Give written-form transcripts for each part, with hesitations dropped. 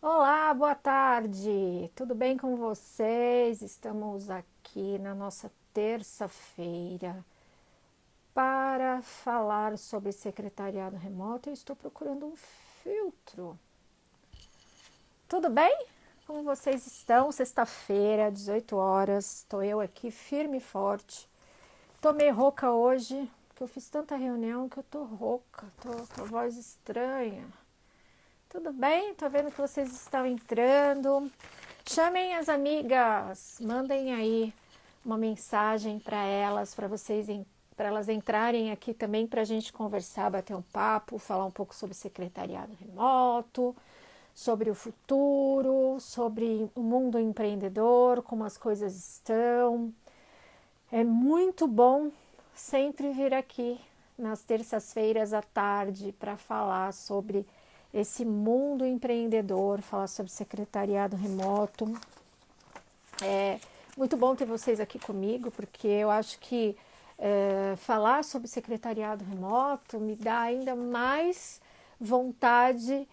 Olá, boa tarde. Tudo bem com vocês? Estamos aqui na nossa terça-feira para falar sobre secretariado remoto. Eu estou procurando um filtro. Tudo bem? Como vocês estão? Sexta-feira, 18 horas. Estou eu aqui firme e forte. Tô meio rouca hoje, porque eu fiz tanta reunião que eu tô rouca, tô com a voz estranha. Tudo bem? Tô vendo que vocês estão entrando. Chamem as amigas, mandem aí uma mensagem para elas, para elas entrarem aqui também para a gente conversar, bater um papo, falar um pouco sobre secretariado remoto, sobre o futuro, sobre o mundo empreendedor, como as coisas estão. É muito bom sempre vir aqui nas terças-feiras à tarde para falar sobre esse mundo empreendedor, falar sobre secretariado remoto. É muito bom ter vocês aqui comigo, porque eu acho que falar sobre secretariado remoto me dá ainda mais vontade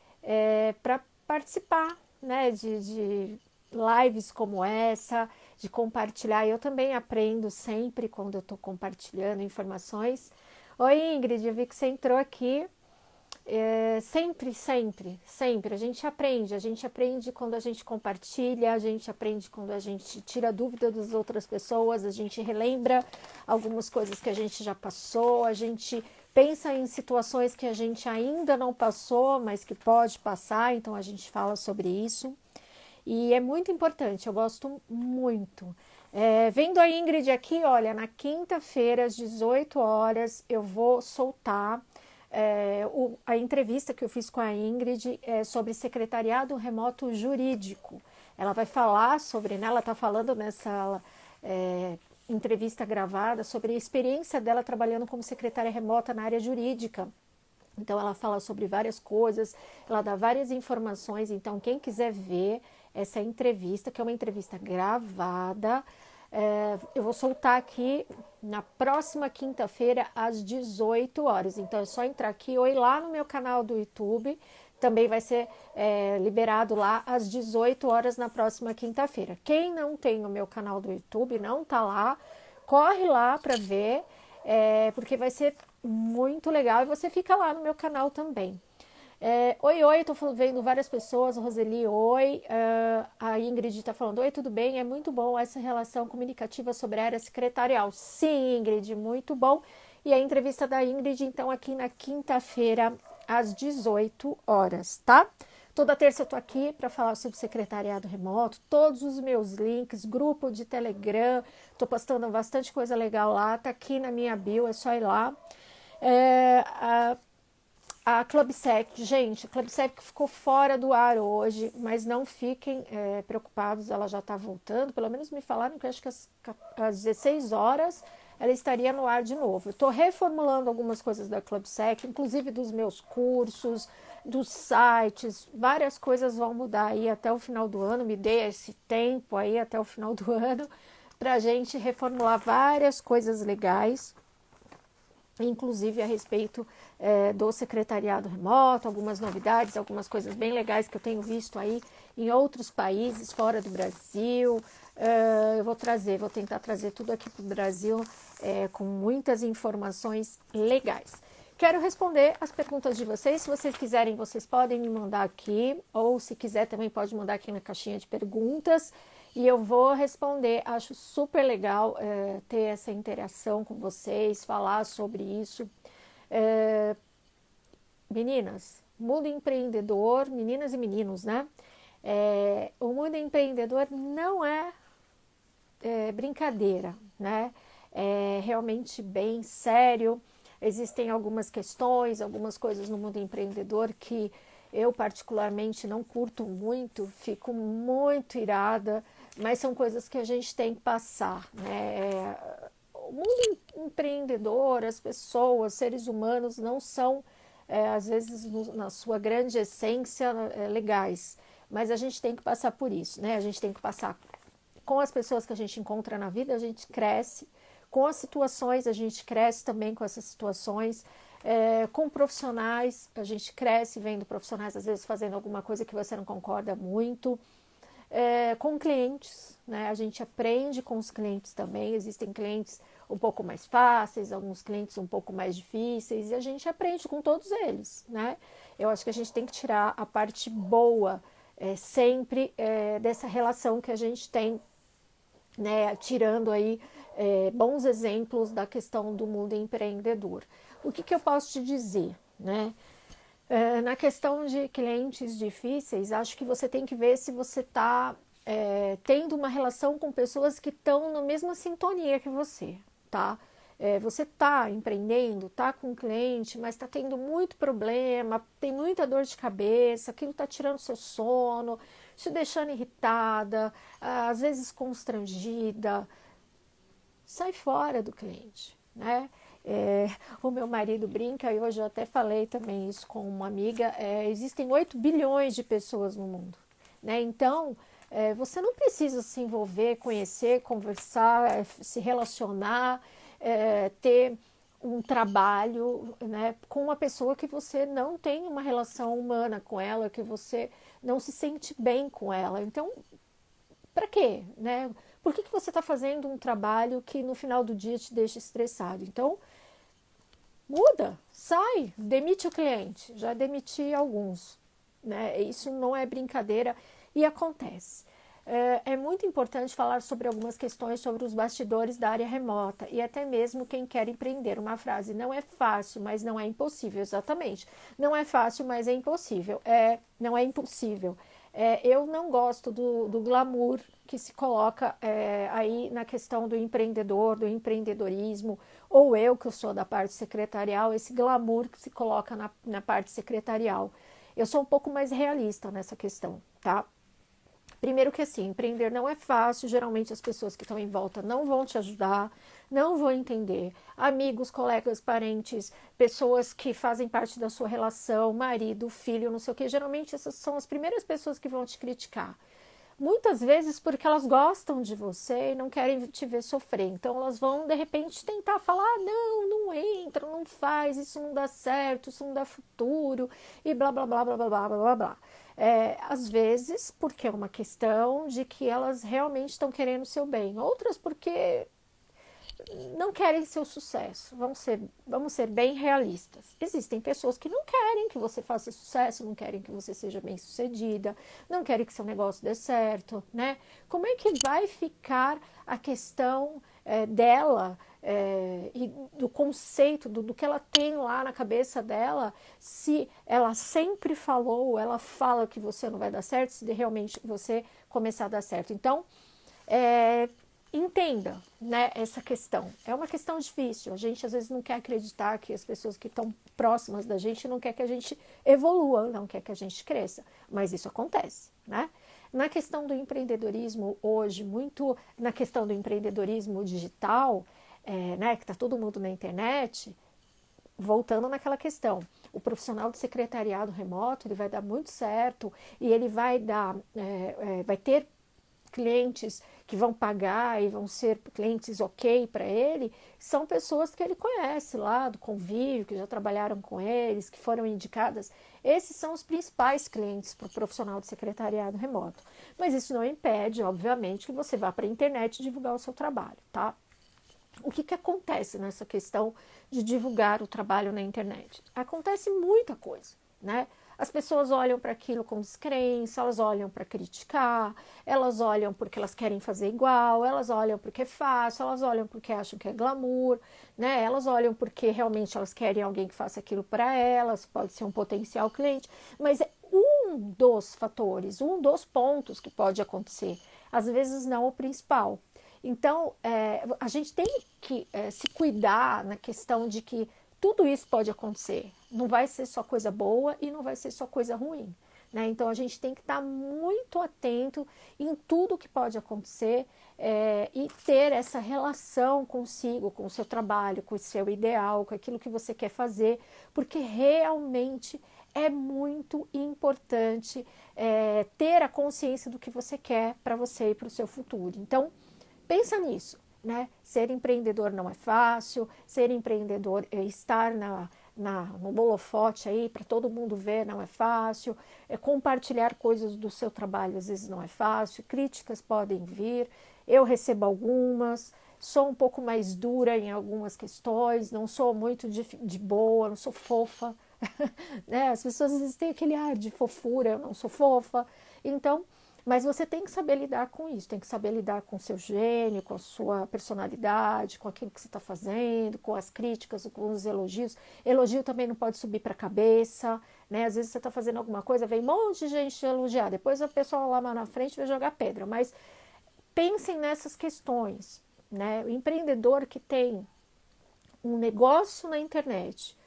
para participar, né, de lives como essa, de compartilhar. Eu também aprendo sempre quando eu estou compartilhando informações. Oi, Ingrid, eu vi que você entrou aqui. Sempre. A gente aprende quando a gente compartilha, a gente aprende quando a gente tira dúvida das outras pessoas, a gente relembra algumas coisas que a gente já passou, a gente pensa em situações que a gente ainda não passou, mas que pode passar, então a gente fala sobre isso. E é muito importante, eu gosto muito. Vendo a Ingrid aqui, olha, na quinta-feira, às 18 horas, eu vou soltar a entrevista que eu fiz com a Ingrid sobre secretariado remoto jurídico. Ela vai falar sobre, né, ela está falando nessa entrevista gravada sobre a experiência dela trabalhando como secretária remota na área jurídica. Então ela fala sobre várias coisas, ela dá várias informações. Então quem quiser ver essa entrevista, que é uma entrevista gravada, eu vou soltar aqui na próxima quinta-feira às 18 horas. Então é só entrar aqui ou ir lá no meu canal do YouTube. Também vai ser liberado lá às 18 horas na próxima quinta-feira. Quem não tem o meu canal do YouTube, não tá lá, corre lá para ver, porque vai ser muito legal e você fica lá no meu canal também. Oi, tô vendo várias pessoas, Roseli, oi, a Ingrid tá falando, oi, tudo bem? É muito bom essa relação comunicativa sobre a área secretarial. Sim, Ingrid, muito bom. E a entrevista da Ingrid, então, aqui na quinta-feira, às 18 horas, tá? Toda terça eu tô aqui para falar sobre secretariado remoto, todos os meus links, grupo de Telegram, tô postando bastante coisa legal lá, tá aqui na minha bio, é só ir lá. É, a ClubSec, gente, a ClubSec ficou fora do ar hoje, mas não fiquem preocupados, ela já está voltando. Pelo menos me falaram que acho que às 16 horas ela estaria no ar de novo. Eu estou reformulando algumas coisas da ClubSec, inclusive dos meus cursos, dos sites, várias coisas vão mudar aí até o final do ano. Me dê esse tempo aí até o final do ano para a gente reformular várias coisas legais, inclusive a respeito do secretariado remoto, algumas novidades, algumas coisas bem legais que eu tenho visto aí em outros países fora do Brasil. Eu vou tentar trazer tudo aqui para o Brasil com muitas informações legais. Quero responder as perguntas de vocês. Se vocês quiserem, vocês podem me mandar aqui, ou se quiser também pode mandar aqui na caixinha de perguntas e eu vou responder. Acho super legal ter essa interação com vocês, falar sobre isso. Meninas, mundo empreendedor, meninas e meninos, né? O mundo empreendedor não é brincadeira, né? É realmente bem sério. Existem algumas questões, algumas coisas no mundo empreendedor que eu particularmente não curto muito, fico muito irada, mas são coisas que a gente tem que passar, né? O mundo empreendedor, as pessoas, seres humanos não são, às vezes, na sua grande essência, legais, mas a gente tem que passar por isso, né? A gente tem que passar com as pessoas que a gente encontra na vida, a gente cresce, com as situações, a gente cresce também com essas situações. com profissionais, a gente cresce vendo profissionais às vezes fazendo alguma coisa que você não concorda muito, com clientes, né? A gente aprende com os clientes também, existem clientes um pouco mais fáceis, alguns clientes um pouco mais difíceis, e a gente aprende com todos eles, né? Eu acho que a gente tem que tirar a parte boa sempre dessa relação que a gente tem, né? Tirando aí bons exemplos da questão do mundo empreendedor. O que eu posso te dizer, né? Na questão de clientes difíceis, acho que você tem que ver se você está tendo uma relação com pessoas que estão na mesma sintonia que você, tá? Você está empreendendo, está com um cliente, mas está tendo muito problema, tem muita dor de cabeça, aquilo está tirando seu sono, te deixando irritada, às vezes constrangida. Sai fora do cliente, né? O meu marido brinca, e hoje eu até falei também isso com uma amiga, existem 8 bilhões de pessoas no mundo, né? Então, você não precisa se envolver, conhecer, conversar, se relacionar, ter um trabalho, né, com uma pessoa que você não tem uma relação humana com ela, que você não se sente bem com ela. Então, para quê, né? Por que você está fazendo um trabalho que no final do dia te deixa estressado? Então, muda, sai, demite o cliente. Já demiti alguns, né? Isso não é brincadeira e acontece. É muito importante falar sobre algumas questões sobre os bastidores da área remota e até mesmo quem quer empreender. Uma frase: não é fácil, mas não é impossível. Exatamente. Não é fácil, mas é impossível. Não é impossível. Eu não gosto do glamour que se coloca aí na questão do empreendedor, do empreendedorismo, ou eu que sou da parte secretarial, esse glamour que se coloca na parte secretarial. Eu sou um pouco mais realista nessa questão, tá? Primeiro que assim, empreender não é fácil, geralmente as pessoas que estão em volta não vão te ajudar, não vão entender. Amigos, colegas, parentes, pessoas que fazem parte da sua relação, marido, filho, não sei o que, geralmente essas são as primeiras pessoas que vão te criticar. Muitas vezes porque elas gostam de você e não querem te ver sofrer. Então elas vão, de repente, tentar falar: não, não entra, não faz, isso não dá certo, isso não dá futuro, e blá, blá, blá, blá, blá, blá, blá, blá. Às vezes porque é uma questão de que elas realmente estão querendo o seu bem. Outras porque não querem seu sucesso. Vamos ser bem realistas. Existem pessoas que não querem que você faça sucesso, não querem que você seja bem sucedida, não querem que seu negócio dê certo, né? Como é que vai ficar a questão dela e do conceito, do que ela tem lá na cabeça dela, se ela sempre falou, ela fala que você não vai dar certo, se realmente você começar a dar certo. Então, entenda, né, essa questão. É uma questão difícil. A gente às vezes não quer acreditar que as pessoas que estão próximas da gente não quer que a gente evolua, não quer que a gente cresça. Mas isso acontece, né? Na questão do empreendedorismo hoje, muito na questão do empreendedorismo digital, né, que está todo mundo na internet, voltando naquela questão, o profissional de secretariado remoto, ele vai dar muito certo e ele vai vai ter clientes que vão pagar e vão ser clientes ok para ele, são pessoas que ele conhece lá do convívio, que já trabalharam com eles, que foram indicadas. Esses são os principais clientes para o profissional de secretariado remoto. Mas isso não impede, obviamente, que você vá para a internet divulgar o seu trabalho, tá? O que acontece nessa questão de divulgar o trabalho na internet? Acontece muita coisa, né? As pessoas olham para aquilo com descrença, elas olham para criticar, elas olham porque elas querem fazer igual, elas olham porque é fácil, elas olham porque acham que é glamour, né? Elas olham porque realmente elas querem alguém que faça aquilo para elas, pode ser um potencial cliente, mas é um dos fatores, um dos pontos que pode acontecer, às vezes não o principal. Então, a gente tem que se cuidar na questão de que tudo isso pode acontecer. Não vai ser só coisa boa e não vai ser só coisa ruim, né? Então, a gente tem que estar muito atento em tudo que pode acontecer e ter essa relação consigo, com o seu trabalho, com o seu ideal, com aquilo que você quer fazer, porque realmente é muito importante ter a consciência do que você quer para você e para o seu futuro. Então, pensa nisso, né? Ser empreendedor não é fácil, ser empreendedor é estar no holofote aí para todo mundo ver, não é fácil. Compartilhar coisas do seu trabalho às vezes não é fácil. Críticas podem vir, eu recebo algumas, sou um pouco mais dura em algumas questões, não sou muito de boa, não sou fofa. Né? As pessoas às vezes têm aquele ar de fofura, eu não sou fofa. Então, mas você tem que saber lidar com isso, tem que saber lidar com o seu gênio, com a sua personalidade, com aquilo que você está fazendo, com as críticas, com os elogios. Elogio também não pode subir para a cabeça, né? Às vezes você está fazendo alguma coisa, vem um monte de gente te elogiar, depois a pessoa lá na frente vai jogar pedra. Mas pensem nessas questões, né? O empreendedor que tem um negócio na internet,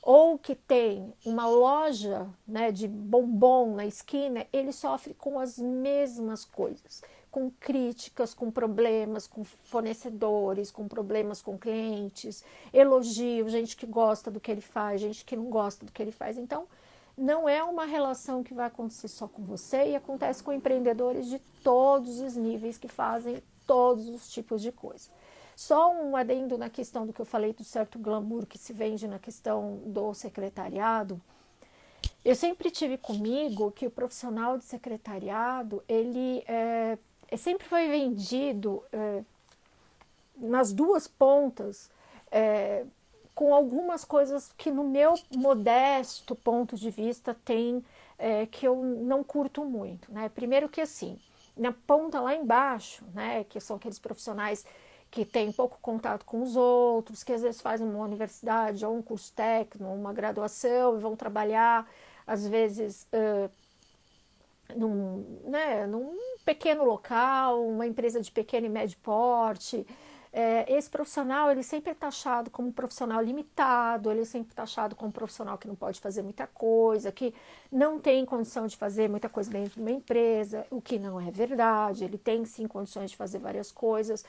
ou que tem uma loja, né, de bombom na esquina, ele sofre com as mesmas coisas, com críticas, com problemas com fornecedores, com problemas com clientes, elogio, gente que gosta do que ele faz, gente que não gosta do que ele faz. Então, não é uma relação que vai acontecer só com você, e acontece com empreendedores de todos os níveis que fazem todos os tipos de coisa. Só um adendo na questão do que eu falei do certo glamour que se vende na questão do secretariado. Eu sempre tive comigo que o profissional de secretariado, ele sempre foi vendido nas duas pontas, com algumas coisas que no meu modesto ponto de vista tem, que eu não curto muito, né? Primeiro que assim, na ponta lá embaixo, né, que são aqueles profissionais que têm pouco contato com os outros, que às vezes fazem uma universidade ou um curso técnico, uma graduação e vão trabalhar, às vezes, num pequeno local, uma empresa de pequeno e médio porte. Esse profissional, ele sempre é taxado como um profissional limitado, ele é sempre taxado como um profissional que não pode fazer muita coisa, que não tem condição de fazer muita coisa dentro de uma empresa, o que não é verdade. Ele tem sim condições de fazer várias coisas.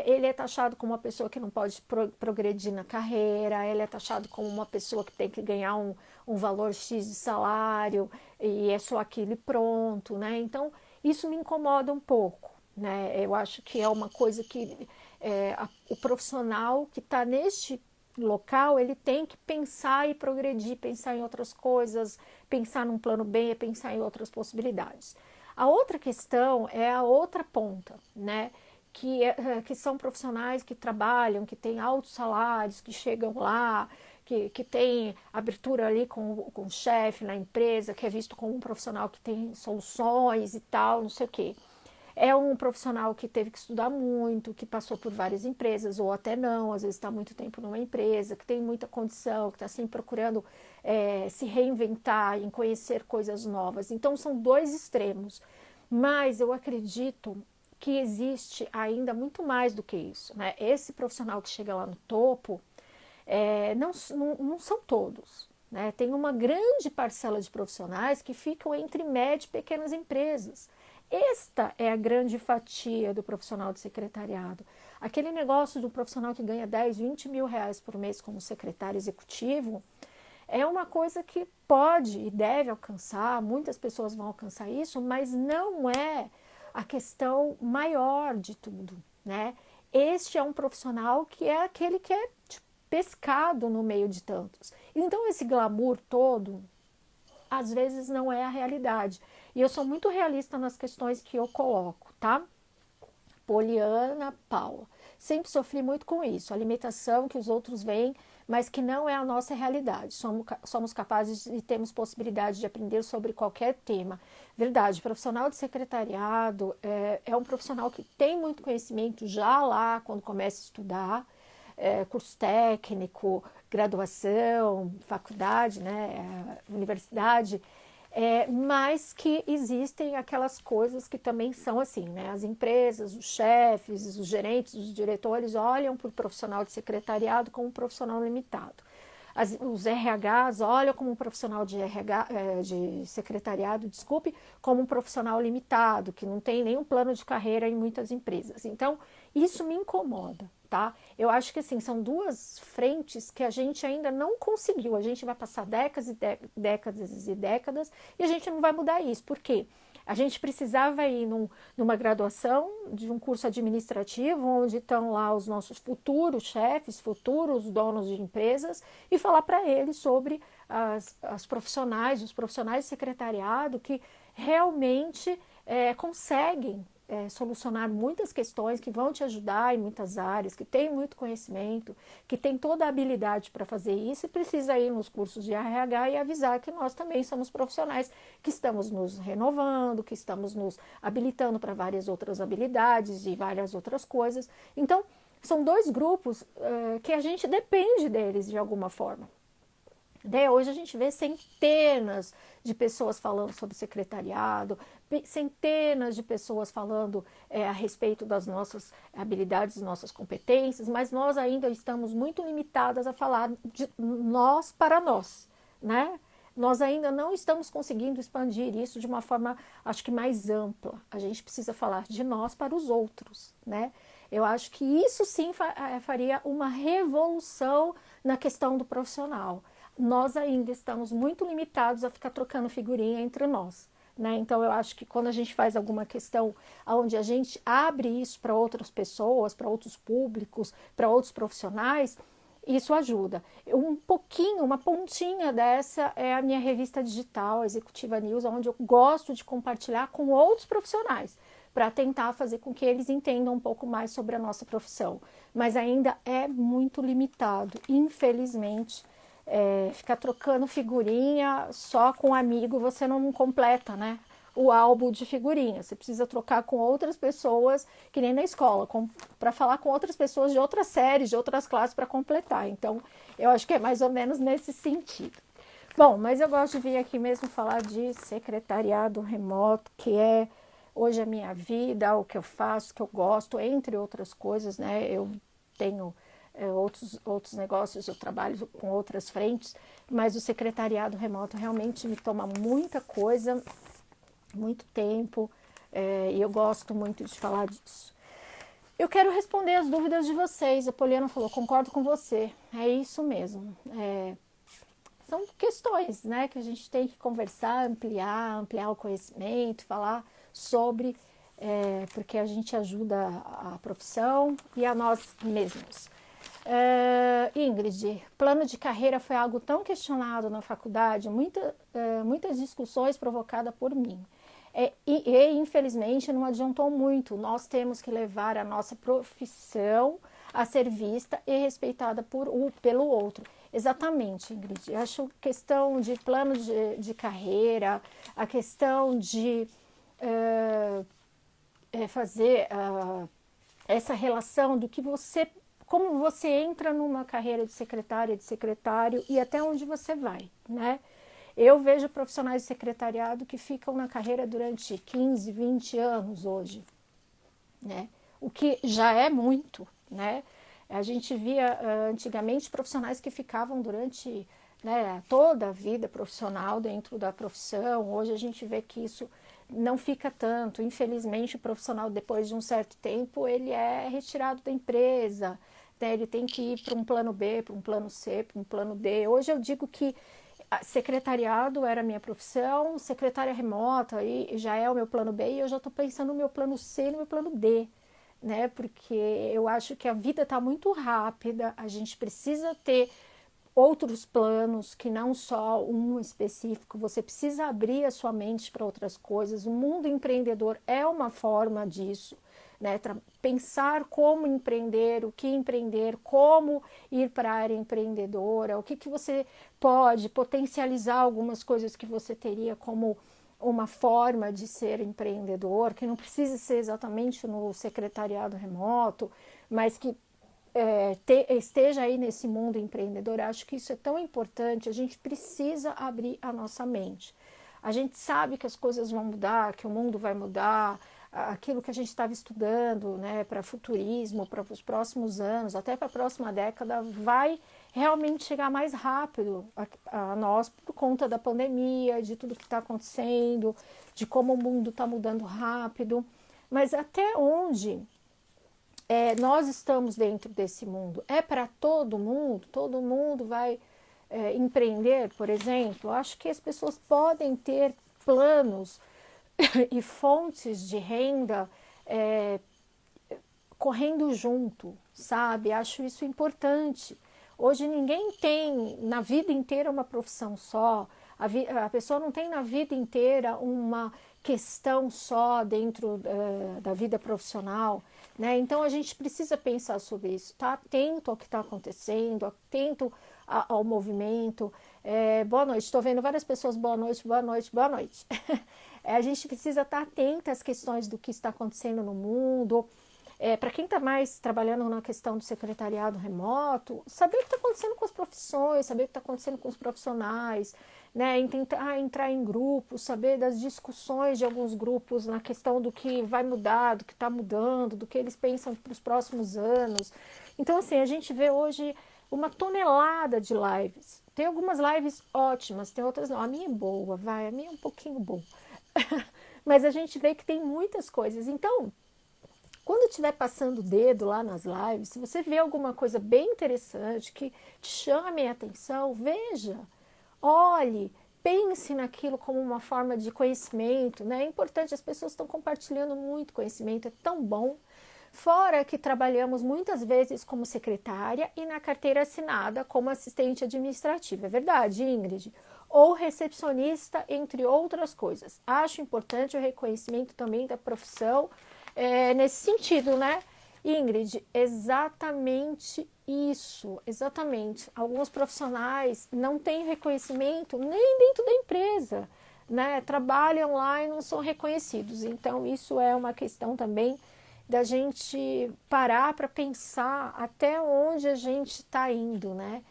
Ele é taxado como uma pessoa que não pode progredir na carreira, ele é taxado como uma pessoa que tem que ganhar um valor X de salário, e é só aquilo e pronto, né? Então, isso me incomoda um pouco, né? Eu acho que é uma coisa que o profissional que está neste local, ele tem que pensar e progredir, pensar em outras coisas, pensar num plano B, pensar em outras possibilidades. A outra questão é a outra ponta, né? Que são profissionais que trabalham, que têm altos salários, que chegam lá, que tem abertura ali com o chefe na empresa, que é visto como um profissional que tem soluções e tal, não sei o quê. É um profissional que teve que estudar muito, que passou por várias empresas, ou até não, às vezes está muito tempo numa empresa, que tem muita condição, que está sempre procurando se reinventar, em conhecer coisas novas. Então, são dois extremos. Mas eu acredito que existe ainda muito mais do que isso, né? Esse profissional que chega lá no topo, não são todos, né? Tem uma grande parcela de profissionais que ficam entre médias e pequenas empresas. Esta é a grande fatia do profissional de secretariado. Aquele negócio do profissional que ganha 10, 20 mil reais por mês como secretário executivo é uma coisa que pode e deve alcançar, muitas pessoas vão alcançar isso, mas não é a questão maior de tudo, né? Este é um profissional que é aquele que é pescado no meio de tantos. Então, esse glamour todo, às vezes, não é a realidade. E eu sou muito realista nas questões que eu coloco, tá? Poliana, Paula. Sempre sofri muito com isso, a limitação que os outros veem, mas que não é a nossa realidade. Somos capazes e temos possibilidade de aprender sobre qualquer tema. Verdade, profissional de secretariado é um profissional que tem muito conhecimento já lá quando começa a estudar, curso técnico, graduação, faculdade, né, universidade, mas que existem aquelas coisas que também são assim, né? As empresas, os chefes, os gerentes, os diretores olham para o profissional de secretariado como um profissional limitado. Os RHs olham como um profissional de secretariado, como um profissional limitado, que não tem nenhum plano de carreira em muitas empresas. Então, isso me incomoda, tá? Eu acho que assim, são duas frentes que a gente ainda não conseguiu. A gente vai passar décadas e décadas e décadas e a gente não vai mudar isso. Por quê? A gente precisava ir numa graduação de um curso administrativo, onde estão lá os nossos futuros chefes, futuros donos de empresas, e falar para eles sobre os profissionais de secretariado que realmente conseguem solucionar muitas questões, que vão te ajudar em muitas áreas, que tem muito conhecimento, que tem toda a habilidade para fazer isso e precisa ir nos cursos de RH e avisar que nós também somos profissionais, que estamos nos renovando, que estamos nos habilitando para várias outras habilidades e várias outras coisas. Então, são dois grupos que a gente depende deles de alguma forma. Hoje a gente vê centenas de pessoas falando sobre secretariado, centenas de pessoas falando a respeito das nossas habilidades, nossas competências, mas nós ainda estamos muito limitadas a falar de nós para nós, né? Nós ainda não estamos conseguindo expandir isso de uma forma, acho que mais ampla. A gente precisa falar de nós para os outros, né? Eu acho que isso sim faria uma revolução na questão do profissional. Nós ainda estamos muito limitados a ficar trocando figurinha entre nós, né? Então eu acho que quando a gente faz alguma questão onde a gente abre isso para outras pessoas, para outros públicos, para outros profissionais, isso ajuda. Um pouquinho, uma pontinha dessa é a minha revista digital, Executiva News, onde eu gosto de compartilhar com outros profissionais, para tentar fazer com que eles entendam um pouco mais sobre a nossa profissão. Mas ainda é muito limitado, infelizmente. Ficar trocando figurinha só com um amigo, você não completa, né, o álbum de figurinha. Você precisa trocar com outras pessoas, que nem na escola, para falar com outras pessoas de outras séries, de outras classes para completar. Então, eu acho que é mais ou menos nesse sentido. Bom, mas eu gosto de vir aqui mesmo falar de secretariado remoto, que é hoje a minha vida, o que eu faço, o que eu gosto, entre outras coisas, né? Eu tenho outros negócios, eu trabalho com outras frentes, mas o secretariado remoto realmente me toma muita coisa, muito tempo, e eu gosto muito de falar disso. Eu quero responder as dúvidas de vocês. A Poliana falou, concordo com você, é isso mesmo. São questões, né, que a gente tem que conversar, ampliar o conhecimento, falar sobre, porque a gente ajuda a profissão e a nós mesmos. Ingrid, plano de carreira foi algo tão questionado na faculdade, muitas discussões provocadas por mim. E infelizmente não adiantou muito. Nós temos que levar a nossa profissão a ser vista e respeitada pelo outro. Exatamente, Ingrid. Eu acho questão de plano de carreira, a questão de fazer essa relação do que como você entra numa carreira de secretária, de secretário e até onde você vai, né? Eu vejo profissionais de secretariado que ficam na carreira durante 15, 20 anos hoje, né? O que já é muito, né? A gente via antigamente profissionais que ficavam durante, né, toda a vida profissional dentro da profissão. Hoje a gente vê que isso não fica tanto. Infelizmente, o profissional, depois de um certo tempo, ele é retirado da empresa, né? Ele tem que ir para um plano B, para um plano C, para um plano D. Hoje eu digo que secretariado era a minha profissão, secretária remota aí já é o meu plano B e eu já estou pensando no meu plano C e no meu plano D, né? Porque eu acho que a vida está muito rápida, a gente precisa ter outros planos que não só um específico, você precisa abrir a sua mente para outras coisas. O mundo empreendedor é uma forma disso, né? Pensar como empreender, o que empreender, como ir para a área empreendedora, o que você pode potencializar algumas coisas que você teria como uma forma de ser empreendedor, que não precisa ser exatamente no secretariado remoto, mas que esteja aí nesse mundo empreendedor. Acho que isso é tão importante. A gente precisa abrir a nossa mente. A gente sabe que as coisas vão mudar, que o mundo vai mudar, aquilo que a gente estava estudando, né, para futurismo, para os próximos anos, até para a próxima década, vai realmente chegar mais rápido a nós por conta da pandemia, de tudo que está acontecendo, de como o mundo está mudando rápido. Mas até onde nós estamos dentro desse mundo? É para todo mundo vai empreender, por exemplo? Acho que as pessoas podem ter planos e fontes de renda correndo junto, sabe? Acho isso importante. Hoje ninguém tem na vida inteira uma profissão só, a pessoa não tem na vida inteira uma questão só dentro da vida profissional, né? Então a gente precisa pensar sobre isso, tá atento ao que está acontecendo, atento ao movimento. Boa noite, estou vendo várias pessoas, boa noite, boa noite, boa noite. A gente precisa estar atento às questões do que está acontecendo no mundo. Para quem está mais trabalhando na questão do secretariado remoto, saber o que está acontecendo com as profissões, saber o que está acontecendo com os profissionais, né? Tentar entrar em grupos, saber das discussões de alguns grupos na questão do que vai mudar, do que está mudando, do que eles pensam para os próximos anos. Então, assim, a gente vê hoje uma tonelada de lives. Tem algumas lives ótimas, tem outras não. A minha é boa, a minha é um pouquinho boa. Mas a gente vê que tem muitas coisas. Então, quando estiver passando o dedo lá nas lives, se você vê alguma coisa bem interessante que te chame a atenção, veja, olhe, pense naquilo como uma forma de conhecimento, né? É importante, as pessoas estão compartilhando muito conhecimento, é tão bom. Fora que trabalhamos muitas vezes como secretária e na carteira assinada como assistente administrativa, é verdade, Ingrid? Ou recepcionista, entre outras coisas. Acho importante o reconhecimento também da profissão, nesse sentido, né, Ingrid? Exatamente isso, exatamente. Alguns profissionais não têm reconhecimento nem dentro da empresa, né? Trabalham lá e não são reconhecidos. Então, isso é uma questão também da gente parar para pensar até onde a gente está indo, né?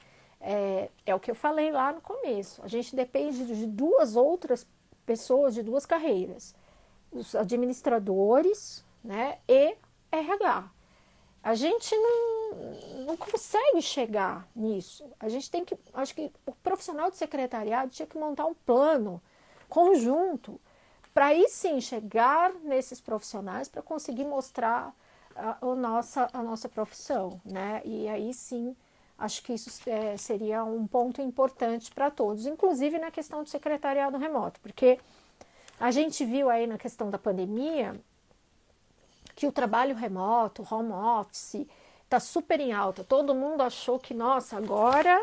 É o que eu falei lá no começo. A gente depende de duas outras pessoas, de duas carreiras. Os administradores, né, e RH. A gente não consegue chegar nisso. A gente tem que, acho que o profissional de secretariado tinha que montar um plano conjunto para aí sim chegar nesses profissionais para conseguir mostrar a nossa profissão, né? E aí sim, acho que isso seria um ponto importante para todos, inclusive na questão do secretariado remoto, porque a gente viu aí na questão da pandemia que o trabalho remoto, home office, está super em alta. Todo mundo achou que, nossa, agora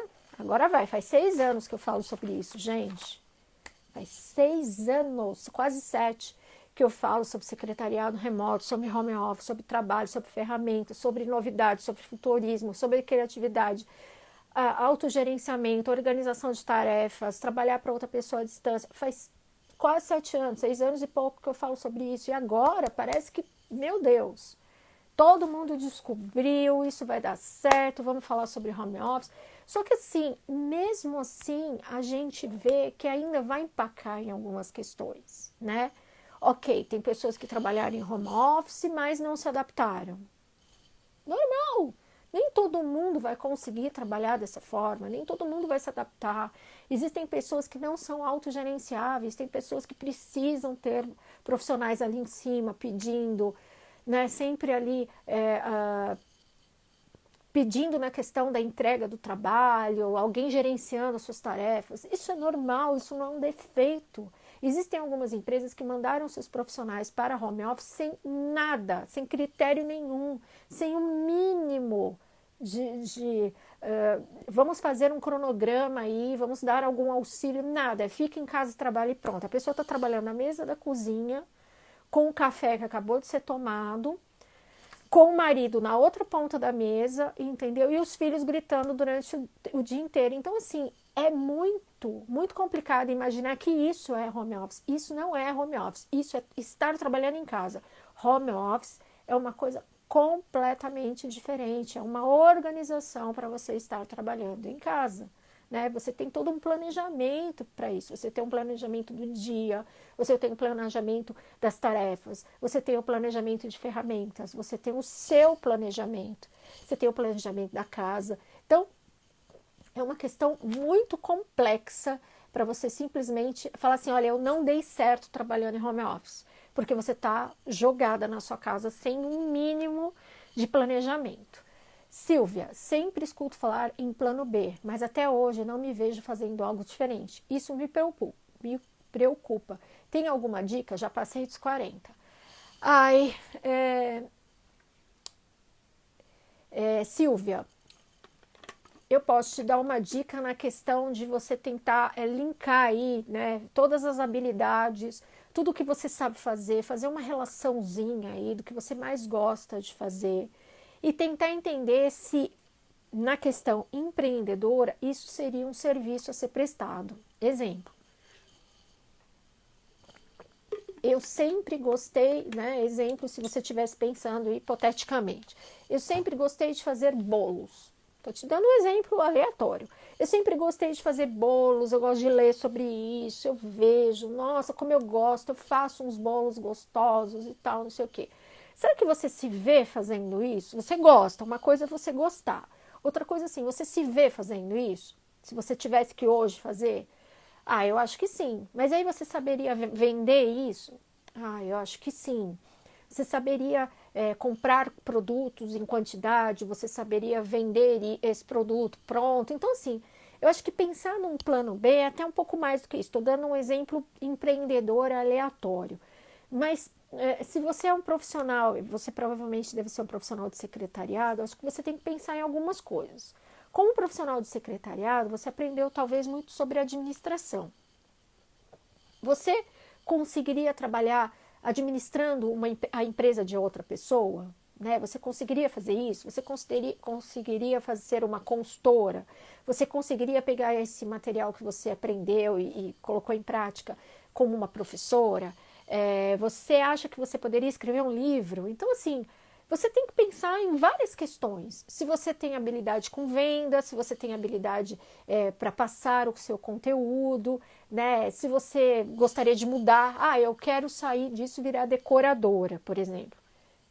vai. Faz 6 anos que eu falo sobre isso, gente. Faz 6 anos, quase 7, que eu falo sobre secretariado remoto, sobre home office, sobre trabalho, sobre ferramentas, sobre novidades, sobre futurismo, sobre criatividade, autogerenciamento, organização de tarefas, trabalhar para outra pessoa à distância. Faz quase 7 anos, 6 anos e pouco que eu falo sobre isso. E agora parece que, meu Deus, todo mundo descobriu, isso vai dar certo, vamos falar sobre home office. Só que assim, mesmo assim, a gente vê que ainda vai empacar em algumas questões, né? Ok, tem pessoas que trabalharam em home office, mas não se adaptaram. Normal! Nem todo mundo vai conseguir trabalhar dessa forma, nem todo mundo vai se adaptar. Existem pessoas que não são autogerenciáveis, tem pessoas que precisam ter profissionais ali em cima pedindo, né, sempre ali pedindo na questão da entrega do trabalho, alguém gerenciando as suas tarefas. Isso é normal, isso não é um defeito. Existem algumas empresas que mandaram seus profissionais para home office sem nada, sem critério nenhum, sem um mínimo vamos fazer um cronograma aí, vamos dar algum auxílio, nada, fica em casa e trabalha e pronto. A pessoa está trabalhando na mesa da cozinha, com o café que acabou de ser tomado, com o marido na outra ponta da mesa, entendeu? E os filhos gritando durante o dia inteiro. Então, assim, é muito, muito complicado imaginar que isso é home office. Isso não é home office, isso é estar trabalhando em casa. Home office é uma coisa completamente diferente, é uma organização para você estar trabalhando em casa, né? Você tem todo um planejamento para isso, você tem um planejamento do dia, você tem um planejamento das tarefas, você tem o planejamento de ferramentas, você tem o seu planejamento, você tem o planejamento da casa. Então, é uma questão muito complexa para você simplesmente falar assim, olha, eu não dei certo trabalhando em home office, porque você está jogada na sua casa sem um mínimo de planejamento. Silvia, sempre escuto falar em plano B, mas até hoje não me vejo fazendo algo diferente. Isso me preocupa. Tem alguma dica? Já passei dos 40. Ai, Silvia, eu posso te dar uma dica na questão de você tentar linkar aí, né, todas as habilidades, tudo que você sabe fazer, fazer uma relaçãozinha aí do que você mais gosta de fazer e tentar entender se na questão empreendedora isso seria um serviço a ser prestado. Exemplo, eu sempre gostei, né, exemplo, se você estivesse pensando hipoteticamente, eu sempre gostei de fazer bolos. Estou te dando um exemplo aleatório. Eu sempre gostei de fazer bolos, eu gosto de ler sobre isso, eu vejo, nossa, como eu gosto, eu faço uns bolos gostosos e tal, não sei o quê. Será que você se vê fazendo isso? Você gosta, uma coisa é você gostar. Outra coisa assim, você se vê fazendo isso? Se você tivesse que hoje fazer? Ah, eu acho que sim. Mas aí você saberia vender isso? Ah, eu acho que sim. Você saberia comprar produtos em quantidade, você saberia vender esse produto pronto. Então, assim, eu acho que pensar num plano B é até um pouco mais do que isso. Estou dando um exemplo empreendedor aleatório. Mas se você é um profissional, você provavelmente deve ser um profissional de secretariado, acho que você tem que pensar em algumas coisas. Como profissional de secretariado, você aprendeu talvez muito sobre administração. Você conseguiria trabalhar administrando a empresa de outra pessoa? Né? Você conseguiria fazer isso? Você conseguiria ser uma consultora? Você conseguiria pegar esse material que você aprendeu e colocou em prática como uma professora? Você acha que você poderia escrever um livro? Então, assim, você tem que pensar em várias questões. Se você tem habilidade com venda, se você tem habilidade para passar o seu conteúdo, né? Se você gostaria de mudar, eu quero sair disso e virar decoradora, por exemplo.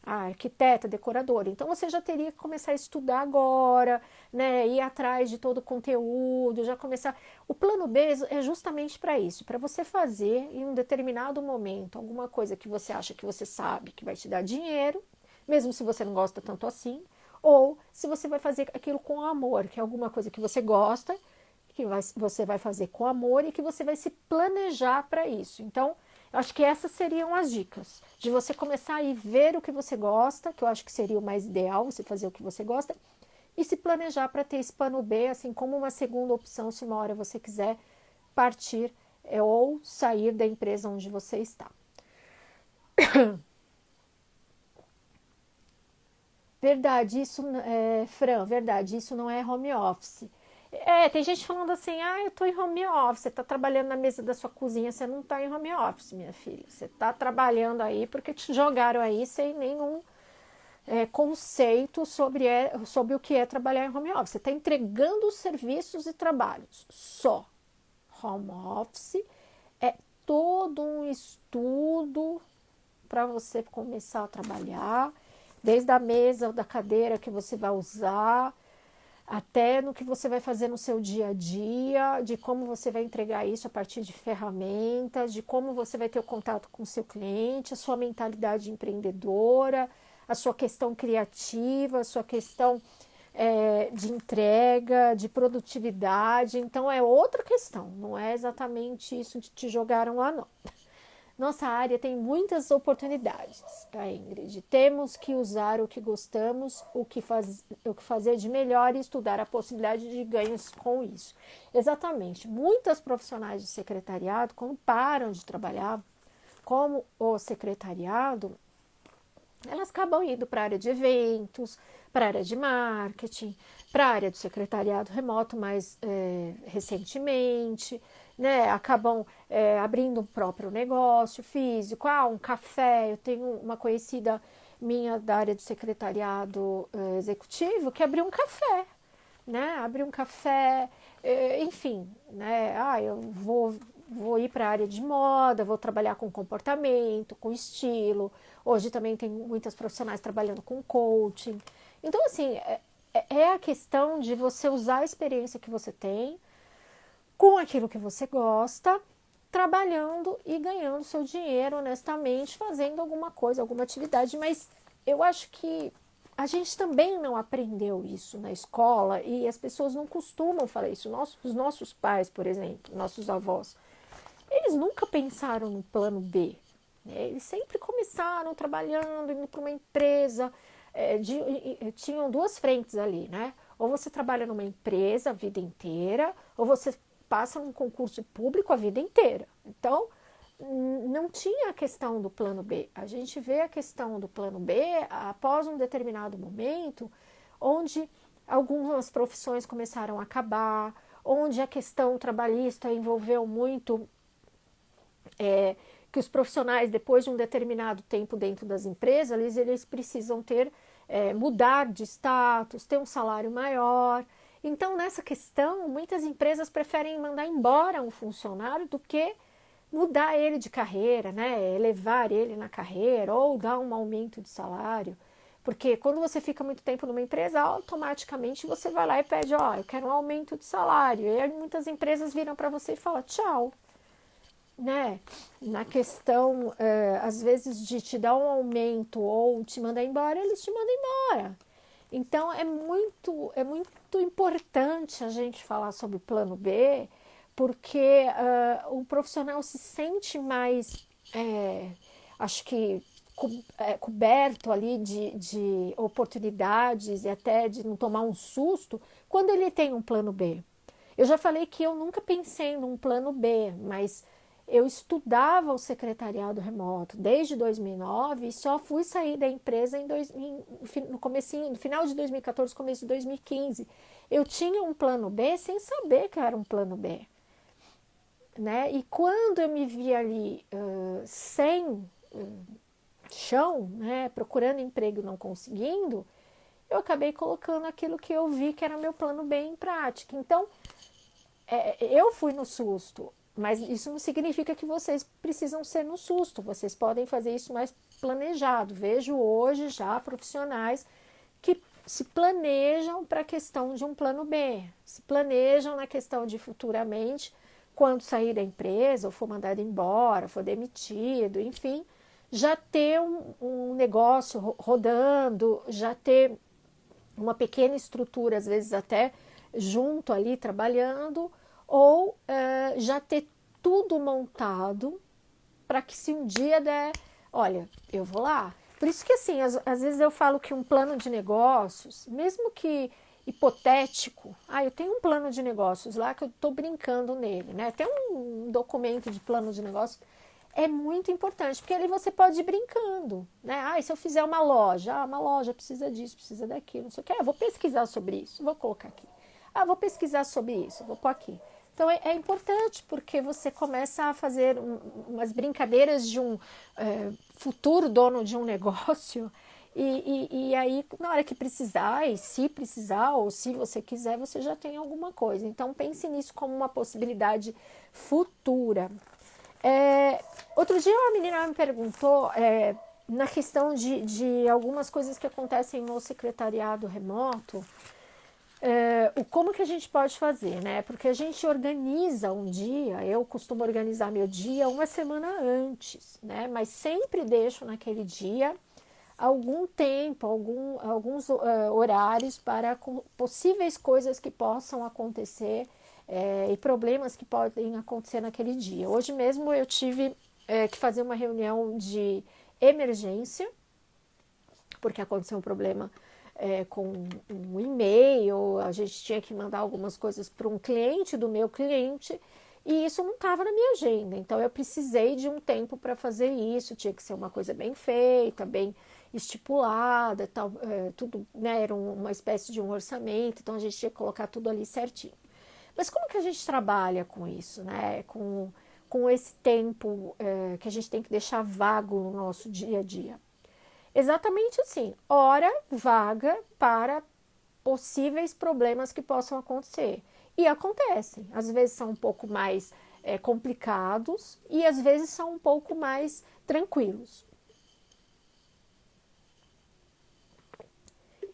Arquiteta, decoradora. Então você já teria que começar a estudar agora, né? Ir atrás de todo o conteúdo, já começar. O plano B é justamente para isso, para você fazer em um determinado momento alguma coisa que você acha que você sabe que vai te dar dinheiro, mesmo se você não gosta tanto assim, ou se você vai fazer aquilo com amor, que é alguma coisa que você gosta, você vai fazer com amor e que você vai se planejar para isso. Então, eu acho que essas seriam as dicas, de você começar a ir ver o que você gosta, que eu acho que seria o mais ideal, você fazer o que você gosta, e se planejar para ter esse plano B, assim como uma segunda opção, se uma hora você quiser partir ou sair da empresa onde você está. Verdade, Fran, verdade, isso não é home office. Tem gente falando assim, eu tô em home office, você tá trabalhando na mesa da sua cozinha, você não tá em home office, minha filha. Você tá trabalhando aí porque te jogaram aí sem nenhum conceito sobre o que é trabalhar em home office. Você tá entregando serviços e trabalhos só. Home office é todo um estudo para você começar a trabalhar, desde a mesa ou da cadeira que você vai usar, até no que você vai fazer no seu dia a dia, de como você vai entregar isso a partir de ferramentas, de como você vai ter o contato com o seu cliente, a sua mentalidade empreendedora, a sua questão criativa, a sua questão de entrega, de produtividade. Então é outra questão, não é exatamente isso de te jogaram lá, não. Nossa área tem muitas oportunidades, tá, Ingrid? Temos que usar o que gostamos, o que fazer de melhor e estudar a possibilidade de ganhos com isso. Exatamente. Muitas profissionais de secretariado, quando param de trabalhar como o secretariado, elas acabam indo para a área de eventos, para a área de marketing, para a área do secretariado remoto mais recentemente, né? Acabam abrindo um próprio negócio físico, um café. Eu tenho uma conhecida minha da área do secretariado executivo que abriu um café, né? Abriu um café, enfim, né? Eu vou ir para a área de moda, vou trabalhar com comportamento, com estilo. Hoje também tem muitas profissionais trabalhando com coaching. Então, assim, é a questão de você usar a experiência que você tem com aquilo que você gosta, trabalhando e ganhando seu dinheiro honestamente, fazendo alguma coisa, alguma atividade. Mas eu acho que a gente também não aprendeu isso na escola e as pessoas não costumam falar isso. Os nossos pais, por exemplo, nossos avós, eles nunca pensaram no plano B, né? Eles sempre começaram trabalhando, indo para uma empresa, tinham duas frentes ali, né? Ou você trabalha numa empresa a vida inteira, ou você passa num concurso público a vida inteira. Então, não tinha a questão do plano B. A gente vê a questão do plano B após um determinado momento, onde algumas profissões começaram a acabar, onde a questão trabalhista envolveu muito que os profissionais, depois de um determinado tempo dentro das empresas, eles precisam mudar de status, ter um salário maior. Então, nessa questão, muitas empresas preferem mandar embora um funcionário do que mudar ele de carreira, né? Elevar ele na carreira ou dar um aumento de salário. Porque quando você fica muito tempo numa empresa, automaticamente você vai lá e pede, eu quero um aumento de salário. E aí muitas empresas viram para você e falam, tchau. Né? Na questão, às vezes, de te dar um aumento ou te mandar embora, eles te mandam embora. Então, é muito importante a gente falar sobre plano B, porque o profissional se sente mais, acho que, coberto ali de oportunidades e até de não tomar um susto quando ele tem um plano B. Eu já falei que eu nunca pensei num plano B, mas eu estudava o secretariado remoto desde 2009 e só fui sair da empresa no final de 2014, começo de 2015. Eu tinha um plano B sem saber que era um plano B. Né? E quando eu me vi ali sem chão, né, procurando emprego e não conseguindo, eu acabei colocando aquilo que eu vi que era meu plano B em prática. Então, eu fui no susto, mas isso não significa que vocês precisam ser no susto, vocês podem fazer isso mais planejado. Vejo hoje já profissionais que se planejam para a questão de um plano B, se planejam na questão de futuramente, quando sair da empresa, ou for mandado embora, for demitido, enfim, já ter um negócio rodando, já ter uma pequena estrutura, às vezes até junto ali trabalhando, ou já ter tudo montado para que se um dia der, olha, eu vou lá. Por isso que assim, às vezes eu falo que um plano de negócios, mesmo que hipotético, eu tenho um plano de negócios lá que eu estou brincando nele, né? Tem um documento de plano de negócios, é muito importante, porque ali você pode ir brincando, né? E se eu fizer uma loja precisa disso, precisa daquilo, não sei o que, eu vou pesquisar sobre isso, vou colocar aqui. Vou pesquisar sobre isso, vou pôr aqui. Então, é importante porque você começa a fazer umas brincadeiras de um futuro dono de um negócio e aí, na hora que precisar, e se precisar, ou se você quiser, você já tem alguma coisa. Então, pense nisso como uma possibilidade futura. Outro dia, uma menina me perguntou na questão de algumas coisas que acontecem no secretariado remoto, como que a gente pode fazer, né? Porque a gente organiza um dia, eu costumo organizar meu dia uma semana antes, né? Mas sempre deixo naquele dia algum tempo, alguns horários para possíveis coisas que possam acontecer e problemas que podem acontecer naquele dia. Hoje mesmo eu tive que fazer uma reunião de emergência, porque aconteceu um problema com um e-mail, a gente tinha que mandar algumas coisas para um cliente do meu cliente, e isso não estava na minha agenda, então eu precisei de um tempo para fazer isso, tinha que ser uma coisa bem feita, bem estipulada, tal, tudo, né, era uma espécie de um orçamento, então a gente tinha que colocar tudo ali certinho. Mas como que a gente trabalha com isso, né? Com esse tempo que a gente tem que deixar vago no nosso dia a dia? Exatamente assim, hora vaga para possíveis problemas que possam acontecer. E acontecem, às vezes são um pouco mais complicados e às vezes são um pouco mais tranquilos.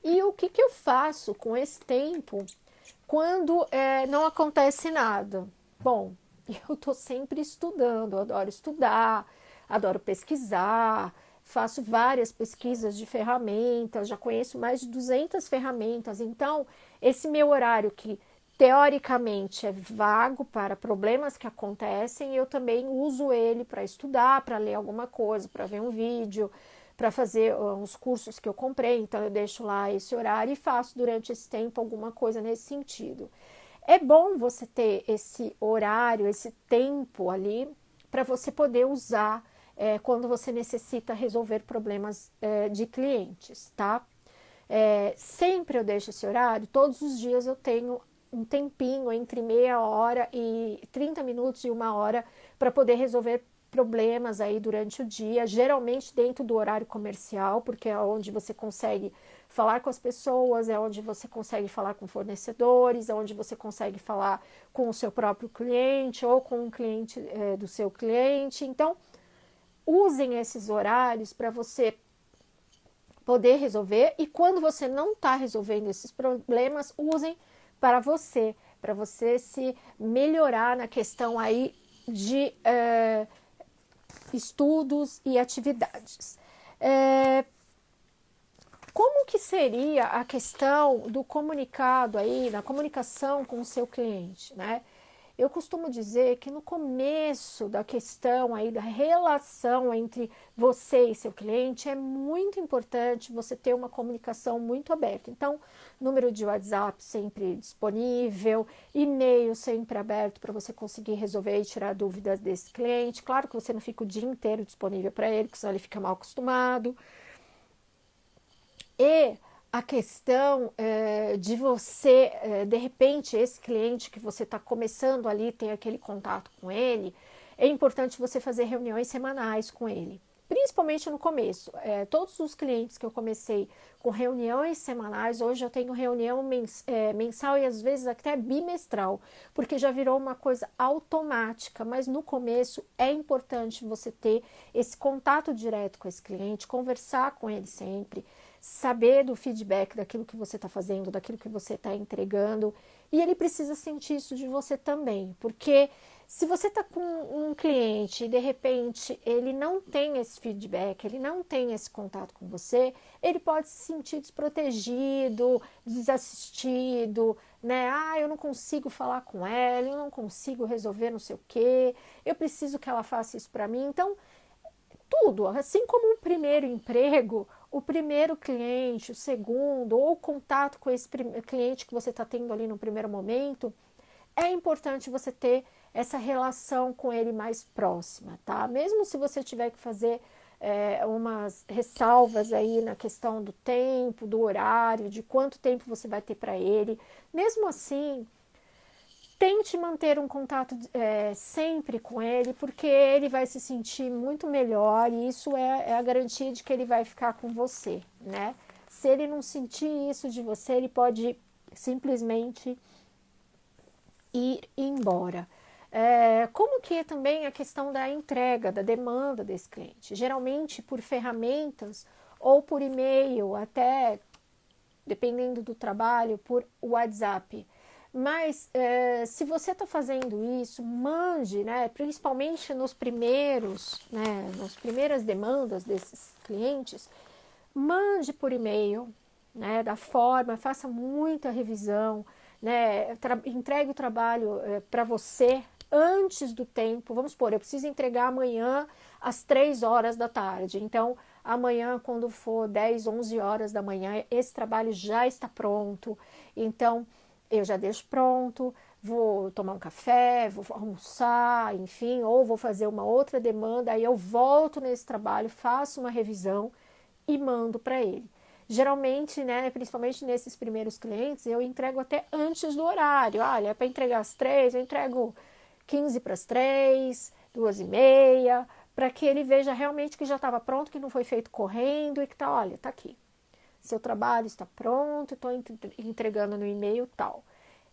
E o que eu faço com esse tempo quando não acontece nada? Bom, eu estou sempre estudando, eu adoro estudar, adoro pesquisar, faço várias pesquisas de ferramentas, já conheço mais de 200 ferramentas, então esse meu horário que teoricamente é vago para problemas que acontecem, e eu também uso ele para estudar, para ler alguma coisa, para ver um vídeo, para fazer uns cursos que eu comprei. Então eu deixo lá esse horário e faço durante esse tempo alguma coisa nesse sentido. É bom você ter esse horário, esse tempo ali para você poder usar quando você necessita resolver problemas de clientes, tá? Sempre eu deixo esse horário, todos os dias eu tenho um tempinho entre meia hora e 30 minutos e uma hora para poder resolver problemas aí durante o dia, geralmente dentro do horário comercial, porque é onde você consegue falar com as pessoas, é onde você consegue falar com fornecedores, é onde você consegue falar com o seu próprio cliente ou com um cliente do seu cliente. Então, usem esses horários para você poder resolver, e quando você não está resolvendo esses problemas, usem para você se melhorar na questão aí de estudos e atividades. Como que seria a questão do comunicado aí, da comunicação com o seu cliente, né? Eu costumo dizer que no começo da questão aí da relação entre você e seu cliente é muito importante você ter uma comunicação muito aberta. Então, número de WhatsApp sempre disponível, e-mail sempre aberto para você conseguir resolver e tirar dúvidas desse cliente. Claro que você não fica o dia inteiro disponível para ele, porque senão ele fica mal acostumado. E a questão de você, de repente, esse cliente que você está começando ali, tem aquele contato com ele, é importante você fazer reuniões semanais com ele, principalmente no começo. Todos os clientes que eu comecei com reuniões semanais, hoje eu tenho reunião mensal e às vezes até bimestral, porque já virou uma coisa automática, mas no começo é importante você ter esse contato direto com esse cliente, conversar com ele sempre, saber do feedback daquilo que você está fazendo, daquilo que você está entregando, e ele precisa sentir isso de você também, porque se você está com um cliente e de repente ele não tem esse feedback, ele não tem esse contato com você, ele pode se sentir desprotegido, desassistido, né? Eu não consigo falar com ela, eu não consigo resolver não sei o quê, eu preciso que ela faça isso para mim. Então, tudo, assim como o primeiro emprego, o primeiro cliente, o segundo, ou o contato com esse cliente que você está tendo ali no primeiro momento, é importante você ter essa relação com ele mais próxima, tá? Mesmo se você tiver que fazer umas ressalvas aí na questão do tempo, do horário, de quanto tempo você vai ter para ele, mesmo assim, tente manter um contato sempre com ele, porque ele vai se sentir muito melhor, e isso é a garantia de que ele vai ficar com você, né? Se ele não sentir isso de você, ele pode simplesmente ir embora. Como que é também a questão da entrega, da demanda desse cliente? Geralmente por ferramentas ou por e-mail, até dependendo do trabalho, por WhatsApp. Mas se você está fazendo isso, mande, né, principalmente nas primeiras demandas desses clientes, mande por e-mail, né, da forma, faça muita revisão, né, entregue o trabalho para você antes do tempo. Vamos supor, eu preciso entregar amanhã às 3 horas da tarde, então amanhã, quando for 10, 11 horas da manhã, esse trabalho já está pronto, então eu já deixo pronto, vou tomar um café, vou almoçar, enfim, ou vou fazer uma outra demanda, aí eu volto nesse trabalho, faço uma revisão e mando para ele. Geralmente, né, principalmente nesses primeiros clientes, eu entrego até antes do horário. Olha, é para entregar às 3, eu entrego 15 para as 3, 2h30, para que ele veja realmente que já estava pronto, que não foi feito correndo e que tá, olha, tá aqui. Seu trabalho está pronto, estou entregando no e-mail tal.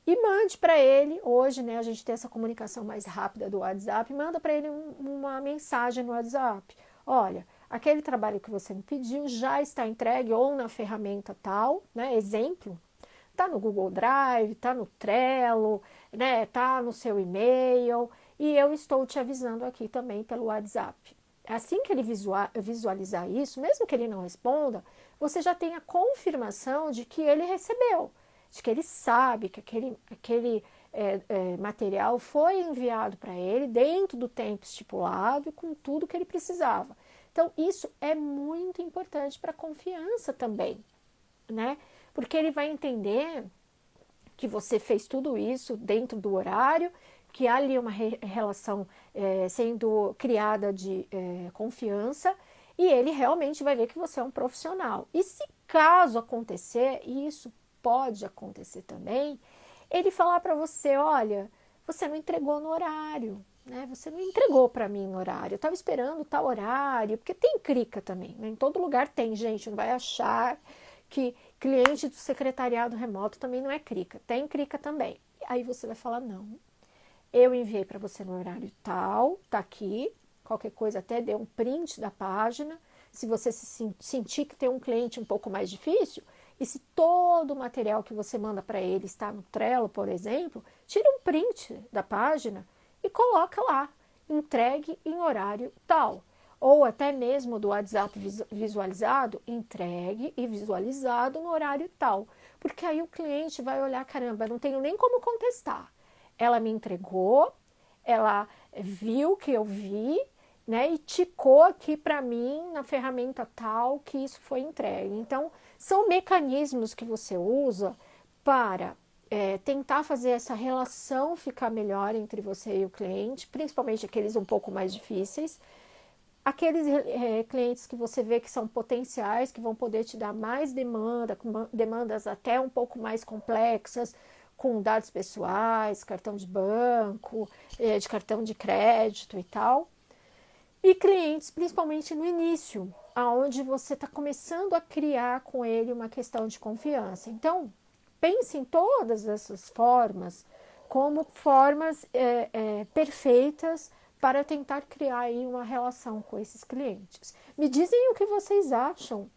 E mande para ele, hoje, né, a gente tem essa comunicação mais rápida do WhatsApp, manda para ele uma mensagem no WhatsApp. Olha, aquele trabalho que você me pediu já está entregue ou na ferramenta tal, né, exemplo, tá no Google Drive, tá no Trello, né, tá no seu e-mail, e eu estou te avisando aqui também pelo WhatsApp. Assim que ele visualizar isso, mesmo que ele não responda, você já tem a confirmação de que ele recebeu. de que ele sabe que aquele material foi enviado para ele dentro do tempo estipulado e com tudo que ele precisava. Então, isso é muito importante para a confiança também, né? Porque ele vai entender que você fez tudo isso dentro do horário, que há ali uma relação sendo criada de confiança, e ele realmente vai ver que você é um profissional. E se caso acontecer, e isso pode acontecer também, ele falar para você, olha, você não entregou no horário, né? Você não entregou para mim no horário, eu estava esperando tal horário, porque tem crica também, né? Em todo lugar tem, gente, não vai achar que cliente do secretariado remoto também não é crica, tem crica também. Aí você vai falar, não, eu enviei para você no horário tal, tá aqui, qualquer coisa até dê um print da página, se você se sentir que tem um cliente um pouco mais difícil, e se todo o material que você manda para ele está no Trello, por exemplo, tira um print da página e coloca lá, entregue em horário tal. Ou até mesmo do WhatsApp visualizado, entregue e visualizado no horário tal. Porque aí o cliente vai olhar, caramba, não tenho nem como contestar. Ela me entregou, ela viu que eu vi, né, e ticou aqui para mim na ferramenta tal que isso foi entregue. Então, são mecanismos que você usa para tentar fazer essa relação ficar melhor entre você e o cliente, principalmente aqueles um pouco mais difíceis. Aqueles clientes que você vê que são potenciais, que vão poder te dar mais demanda, com demandas até um pouco mais complexas, com dados pessoais, cartão de banco, de cartão de crédito e tal. E clientes, principalmente no início, aonde você está começando a criar com ele uma questão de confiança. Então, pense em todas essas formas como formas perfeitas para tentar criar aí uma relação com esses clientes. Me dizem o que vocês acham.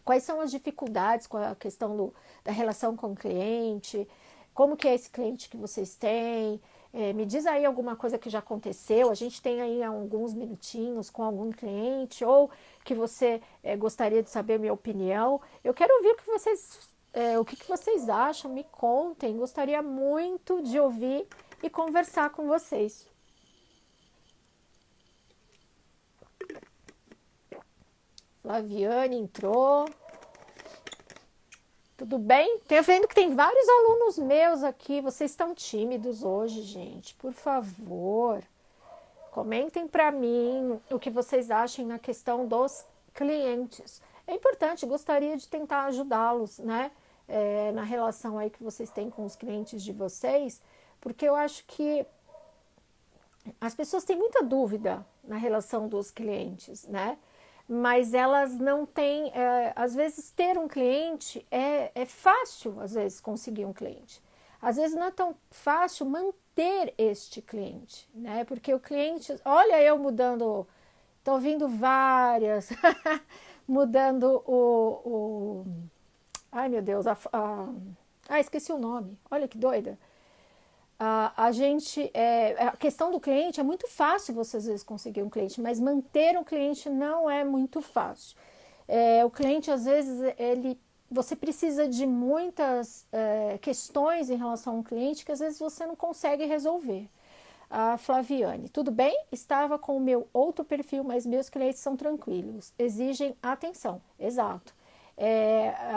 Quais são as dificuldades com a questão da relação com o cliente? Como que é esse cliente que vocês têm? Me diz aí alguma coisa que já aconteceu. A gente tem aí alguns minutinhos com algum cliente ou que você gostaria de saber a minha opinião. Eu quero ouvir o que vocês acham. Me contem. Gostaria muito de ouvir e conversar com vocês. Flaviane entrou. Tudo bem? Tô vendo que tem vários alunos meus aqui. Vocês estão tímidos hoje, gente. Por favor, comentem para mim o que vocês acham na questão dos clientes. É importante, gostaria de tentar ajudá-los, né? Na relação aí que vocês têm com os clientes de vocês, porque eu acho que as pessoas têm muita dúvida na relação dos clientes, né? Mas elas não têm, às vezes ter um cliente é fácil, às vezes conseguir um cliente. Às vezes não é tão fácil manter este cliente, né? Porque o cliente, olha eu mudando, tô ouvindo várias, mudando ai meu Deus, esqueci o nome, olha que doida. A questão do cliente é muito fácil você às vezes conseguir um cliente, mas manter um cliente não é muito fácil. O cliente às vezes você precisa de muitas questões em relação a um cliente que às vezes você não consegue resolver. A Flaviane, tudo bem? Estava com o meu outro perfil, mas meus clientes são tranquilos, exigem atenção. Exato.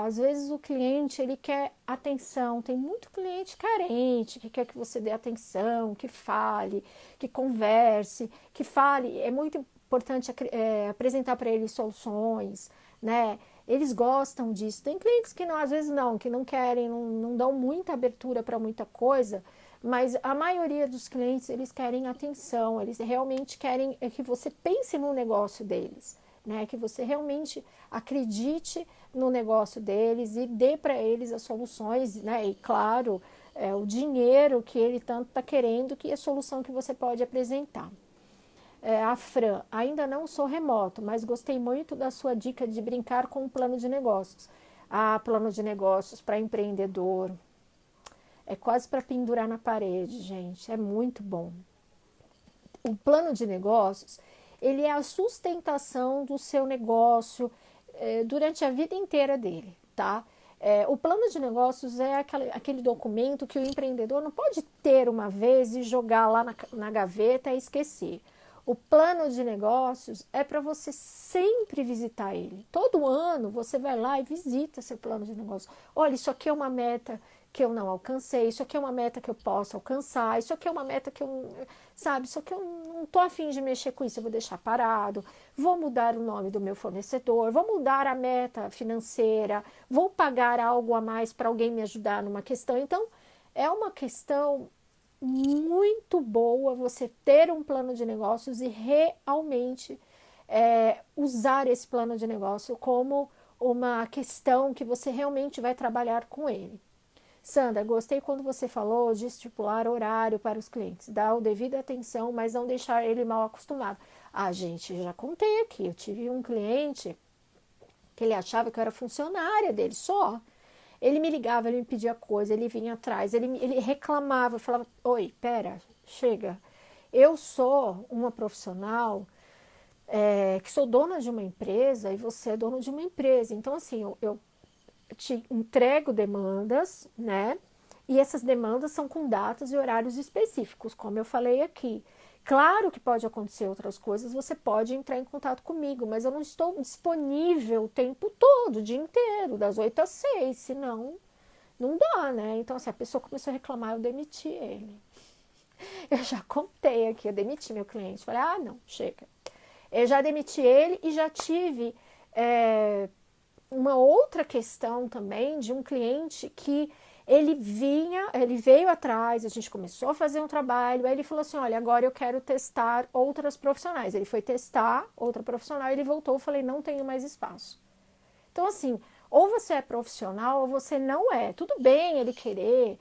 Às vezes o cliente ele quer atenção, tem muito cliente carente que quer que você dê atenção, que fale, que converse, que fale. É muito importante apresentar para eles soluções, né? Eles gostam disso. Tem clientes que não, às vezes não, que não querem, não dão muita abertura para muita coisa, mas a maioria dos clientes eles querem atenção, eles realmente querem que você pense no negócio deles. Né, que você realmente acredite no negócio deles e dê para eles as soluções, né, e claro, o dinheiro que ele tanto está querendo, que é a solução que você pode apresentar. A Fran, ainda não sou remoto, mas gostei muito da sua dica de brincar com o plano de negócios. Plano de negócios para empreendedor, é quase para pendurar na parede, gente, é muito bom. O plano de negócios, ele é a sustentação do seu negócio durante a vida inteira dele, tá? O plano de negócios é aquele documento que o empreendedor não pode ter uma vez e jogar lá na gaveta e esquecer. O plano de negócios é para você sempre visitar ele. Todo ano você vai lá e visita seu plano de negócio. Olha, isso aqui é uma meta que eu não alcancei, isso aqui é uma meta que eu posso alcançar, isso aqui é uma meta que eu, sabe, isso aqui eu não tô a fim de mexer com isso, eu vou deixar parado, vou mudar o nome do meu fornecedor, vou mudar a meta financeira, vou pagar algo a mais para alguém me ajudar numa questão. Então, é uma questão muito boa você ter um plano de negócios e realmente usar esse plano de negócio como uma questão que você realmente vai trabalhar com ele. Sandra, gostei quando você falou de estipular horário para os clientes, dar o devido atenção, mas não deixar ele mal acostumado. Ah, gente, já contei aqui, eu tive um cliente que ele achava que eu era funcionária dele só. Ele me ligava, ele me pedia coisa, ele vinha atrás, ele reclamava, falava, oi, pera, chega. Eu sou uma profissional que sou dona de uma empresa e você é dono de uma empresa. Então, assim, eu te entrego demandas, né? E essas demandas são com datas e horários específicos, como eu falei aqui. Claro que pode acontecer outras coisas, você pode entrar em contato comigo, mas eu não estou disponível o tempo todo, o dia inteiro, das 8 às 6, senão não dá, né? Então, assim, a pessoa começou a reclamar, eu demiti ele. Eu já contei aqui, eu demiti meu cliente. Falei, ah, não, chega. Eu já demiti ele e já tive uma outra questão também de um cliente que ele veio atrás, a gente começou a fazer um trabalho, aí ele falou assim, olha, agora eu quero testar outras profissionais. Ele foi testar outra profissional, ele voltou, eu falei, não tenho mais espaço. Então, assim, ou você é profissional ou você não é. Tudo bem ele querer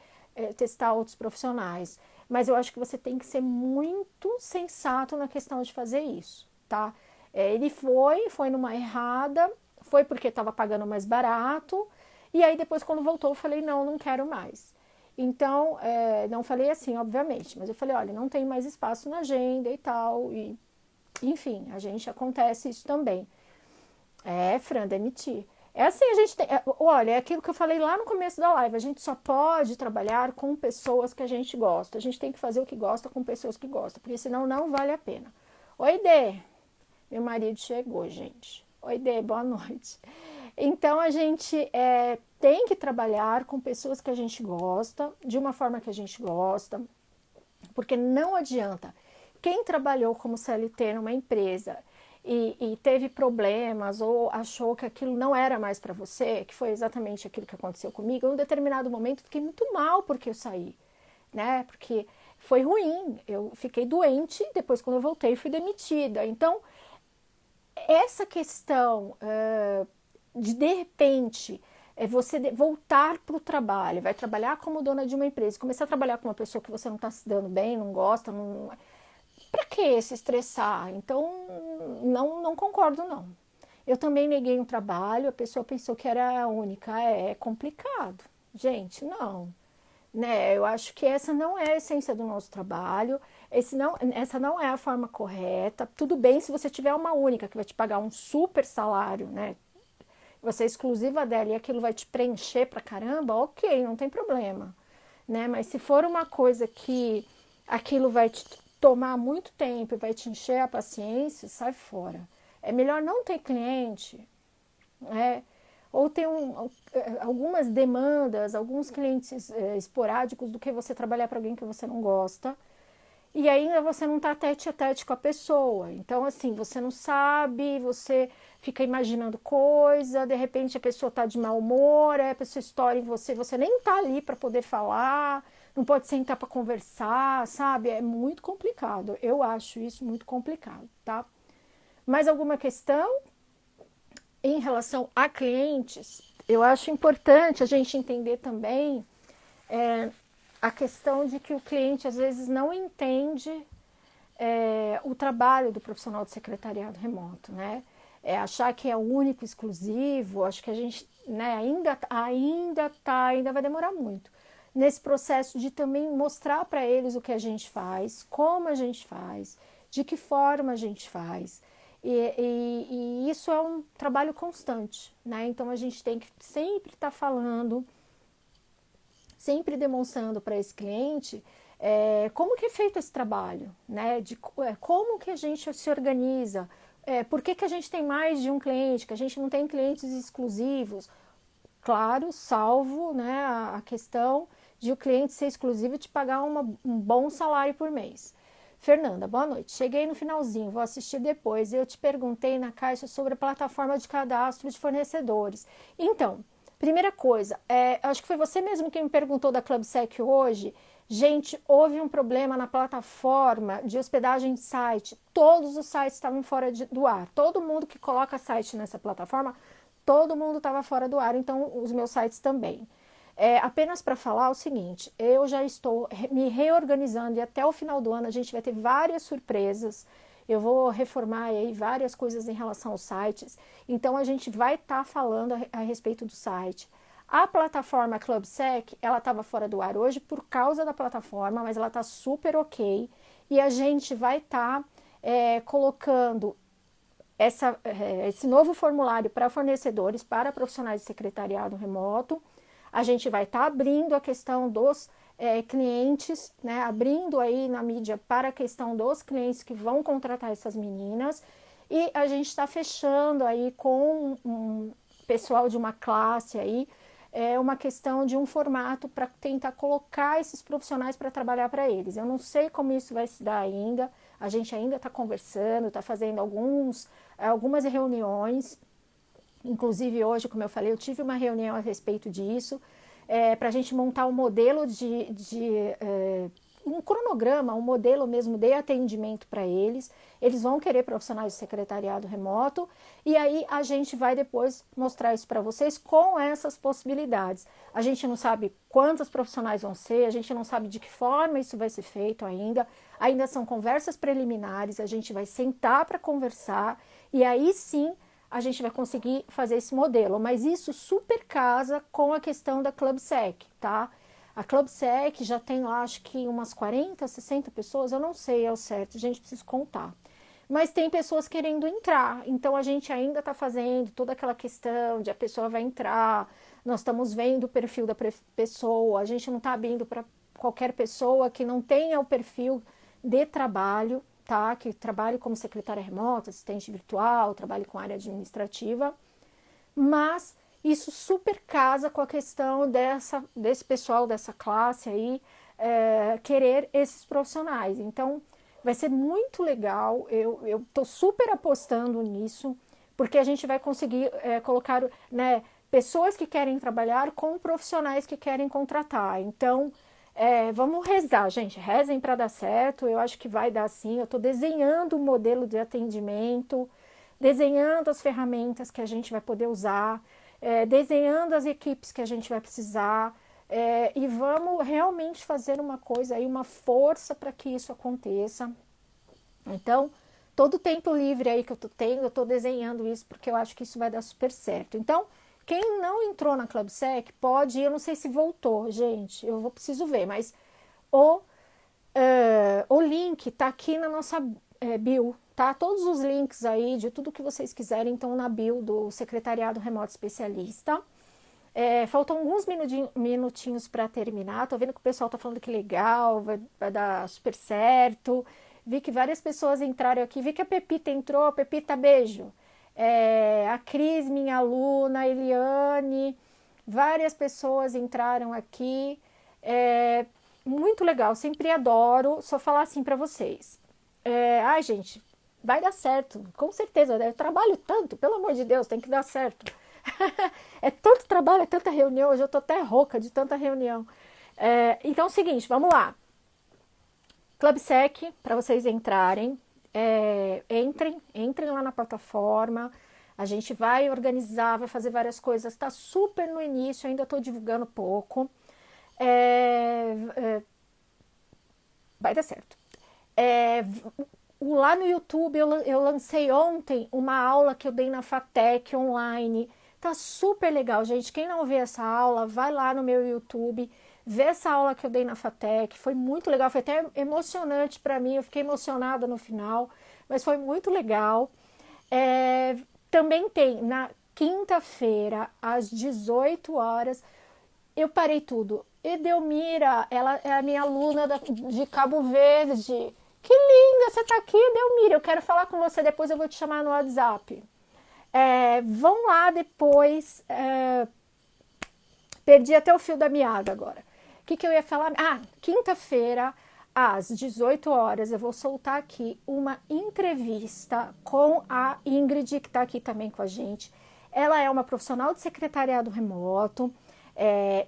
testar outros profissionais, mas eu acho que você tem que ser muito sensato na questão de fazer isso, tá? Ele foi numa errada, foi porque estava pagando mais barato, e aí depois quando voltou eu falei, não, não quero mais. Então, não falei assim, obviamente, mas eu falei, olha, não tem mais espaço na agenda e tal, e enfim, acontece isso também. Fran, demitir. É assim, a gente tem. Olha, é aquilo que eu falei lá no começo da live. A gente só pode trabalhar com pessoas que a gente gosta. A gente tem que fazer o que gosta com pessoas que gostam, porque senão não vale a pena. Oi, Dê. Meu marido chegou, gente. Oi, Dê, boa noite. Então, a gente tem que trabalhar com pessoas que a gente gosta, de uma forma que a gente gosta, porque não adianta. Quem trabalhou como CLT numa empresa e teve problemas ou achou que aquilo não era mais para você, que foi exatamente aquilo que aconteceu comigo, em um determinado momento fiquei muito mal porque eu saí, né? Porque foi ruim, eu fiquei doente, depois quando eu voltei fui demitida. Então, essa questão de repente você voltar para o trabalho, vai trabalhar como dona de uma empresa, começar a trabalhar com uma pessoa que você não está se dando bem, não gosta, não... Para que se estressar? Então, não concordo, não. Eu também neguei um trabalho, a pessoa pensou que era a única. É complicado. Gente, não. Né? Eu acho que essa não é a essência do nosso trabalho, essa não é a forma correta. Tudo bem se você tiver uma única que vai te pagar um super salário, né? Você é exclusiva dela e aquilo vai te preencher pra caramba, ok, não tem problema. Né? Mas se for uma coisa que aquilo vai te tomar muito tempo e vai te encher a paciência, sai fora. É melhor não ter cliente, ou ter algumas demandas, alguns clientes esporádicos do que você trabalhar para alguém que você não gosta. E ainda você não está tete a tete com a pessoa. Então, assim, você não sabe, você fica imaginando coisa, de repente a pessoa está de mau humor, a pessoa estoura em você, você nem está ali para poder falar, não pode sentar para conversar, sabe? É muito complicado. Eu acho isso muito complicado, tá? Mais alguma questão em relação a clientes? Eu acho importante a gente entender também a questão de que o cliente às vezes não entende o trabalho do profissional de secretariado remoto, né? Achar que é único, exclusivo, acho que a gente, né, ainda vai demorar muito nesse processo de também mostrar para eles o que a gente faz, como a gente faz, de que forma a gente faz, e isso é um trabalho constante, né? Então a gente tem que sempre estar falando, sempre demonstrando para esse cliente como que é feito esse trabalho, né? Como que a gente se organiza, por que que a gente tem mais de um cliente, que a gente não tem clientes exclusivos, claro, salvo, né, a questão de o cliente ser exclusivo e te pagar um bom salário por mês. Fernanda, boa noite. Cheguei no finalzinho, vou assistir depois. Eu te perguntei na caixa sobre a plataforma de cadastro de fornecedores. Então, primeira coisa, acho que foi você mesmo que me perguntou da ClubSec hoje. Gente, houve um problema na plataforma de hospedagem de site. Todos os sites estavam fora do ar. Todo mundo que coloca site nessa plataforma, todo mundo estava fora do ar, então os meus sites também. Apenas para falar o seguinte, eu já estou me reorganizando e até o final do ano a gente vai ter várias surpresas. Eu vou reformar aí várias coisas em relação aos sites, então a gente vai estar falando a respeito do site. A plataforma ClubSec, ela estava fora do ar hoje por causa da plataforma, mas ela está super ok e a gente vai estar colocando esse novo formulário para fornecedores, para profissionais de secretariado remoto. A gente vai estar abrindo a questão dos clientes, né? Abrindo aí na mídia para a questão dos clientes que vão contratar essas meninas. E a gente está fechando aí com um pessoal de uma classe aí, uma questão de um formato para tentar colocar esses profissionais para trabalhar para eles. Eu não sei como isso vai se dar ainda, a gente ainda está conversando, está fazendo algumas reuniões, inclusive hoje, como eu falei, eu tive uma reunião a respeito disso, para a gente montar um modelo um cronograma, um modelo mesmo de atendimento para eles. Eles vão querer profissionais de secretariado remoto e aí a gente vai depois mostrar isso para vocês com essas possibilidades. A gente não sabe quantos profissionais vão ser, a gente não sabe de que forma isso vai ser feito ainda são conversas preliminares, a gente vai sentar para conversar e aí sim a gente vai conseguir fazer esse modelo, mas isso super casa com a questão da ClubSec, tá? A ClubSec já tem lá, acho que umas 40, 60 pessoas, eu não sei ao certo, a gente precisa contar. Mas tem pessoas querendo entrar, então a gente ainda está fazendo toda aquela questão de a pessoa vai entrar, nós estamos vendo o perfil da pessoa, a gente não está abrindo para qualquer pessoa que não tenha o perfil de trabalho, tá? Que trabalhe como secretária remota, assistente virtual, trabalhe com área administrativa, mas isso super casa com a questão desse pessoal, dessa classe aí, querer esses profissionais. Então, vai ser muito legal, eu estou super apostando nisso, porque a gente vai conseguir colocar, né, pessoas que querem trabalhar com profissionais que querem contratar. Então, vamos rezar, gente, rezem para dar certo, eu acho que vai dar sim. Eu estou desenhando o modelo de atendimento, desenhando as ferramentas que a gente vai poder usar, desenhando as equipes que a gente vai precisar, e vamos realmente fazer uma coisa aí, uma força para que isso aconteça. Então, todo o tempo livre aí que eu tenho, eu estou desenhando isso porque eu acho que isso vai dar super certo. Então, quem não entrou na ClubSec pode ir, eu não sei se voltou, gente, eu preciso ver, mas o link tá aqui na nossa bio, tá? Todos os links aí de tudo que vocês quiserem estão na bio do Secretariado Remoto Especialista. Faltam alguns minutinhos para terminar, tô vendo que o pessoal tá falando que legal, vai dar super certo. Vi que várias pessoas entraram aqui, vi que a Pepita entrou, Pepita, beijo. A Cris, minha aluna, a Eliane, várias pessoas entraram aqui, muito legal, sempre adoro, só falar assim para vocês, ai gente, vai dar certo, com certeza, eu trabalho tanto, pelo amor de Deus, tem que dar certo, é tanto trabalho, é tanta reunião, hoje eu tô até rouca de tanta reunião, então é o seguinte, vamos lá, ClubSec, para vocês entrarem, entrem lá na plataforma, a gente vai organizar, vai fazer várias coisas, está super no início, ainda estou divulgando pouco, vai dar certo. Lá no YouTube eu lancei ontem uma aula que eu dei na FATEC online, tá super legal, gente, quem não vê essa aula, vai lá no meu YouTube, vê essa aula que eu dei na FATEC, foi muito legal, foi até emocionante para mim, eu fiquei emocionada no final, mas foi muito legal. Também tem na quinta-feira, às 18 horas, eu parei tudo. Edelmira, ela é a minha aluna de Cabo Verde. Que linda, você tá aqui, Edelmira. Eu quero falar com você, depois eu vou te chamar no WhatsApp. Vão lá depois. Perdi até o fio da meada agora. O que eu ia falar? Quinta-feira, às 18 horas, eu vou soltar aqui uma entrevista com a Ingrid, que está aqui também com a gente. Ela é uma profissional de secretariado remoto,